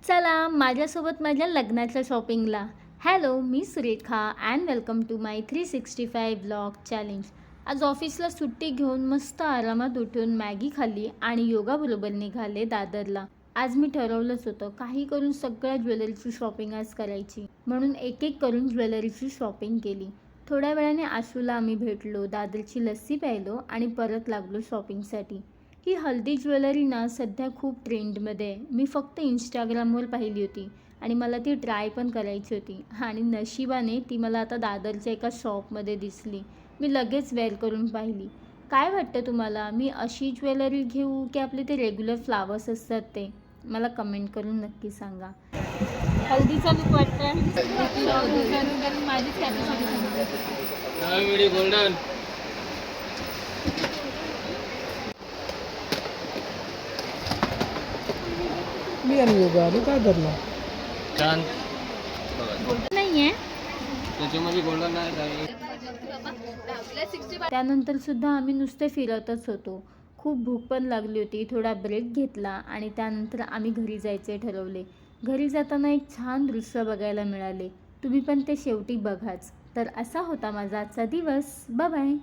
चला माझ्यासोबत माझ्या लग्नाच्या शॉपिंगला. हॅलो, मी Surekha and welcome to my 365 vlog challenge. आज ऑफिसला सुट्टी घेऊन मस्त आरामात उठून मॅगी खाल्ली आणि योगाबरोबर निघाले दादरला. आज मी ठरवलंच होतं काही करून सगळ्या ज्वेलरीची शॉपिंग आज करायची, म्हणून एक एक करून ज्वेलरीची शॉपिंग केली. थोड्या वेळाने आशूला आम्ही भेटलो, दादरची लस्सी प्यायलो आणि परत लागलो शॉपिंगसाठी. ही हल्दी ज्वेलरी ना सध्या खूप ट्रेंडमध्ये आहे. मी फक्त इंस्टाग्रामवर पाहिली होती आणि मला ती ट्राय पण करायची होती आणि नशिबाने ती मला आता दादरच्या एका शॉपमध्ये दिसली. मी लगेच वेअर करून पाहिली. काय वाटतं तुम्हाला, मी अशी ज्वेलरी घेऊ की आपले ते रेग्युलर फ्लावर्स असतात ते? मला कमेंट करून नक्की सांगा. हल्दीचा लुक वाटतं माझीच गोल्डन मी आणि योगा आणि काय धरला छान नाहीये. त्याच्यामध्ये गोल्डन नाही काही. त्यानंतर सुद्धा आम्ही नुसते फिरतच होतो. खूप भूक पण लागली होती. थोडा ब्रेक घेतला आणि त्यानंतर आम्ही घरी जायचे ठरवले. घरी जाताना एक छान दृश्य बघायला मिळाले. तुम्ही पण ते शेवटी बघाच. तर असा होता माझा आजचा दिवस. Bye bye.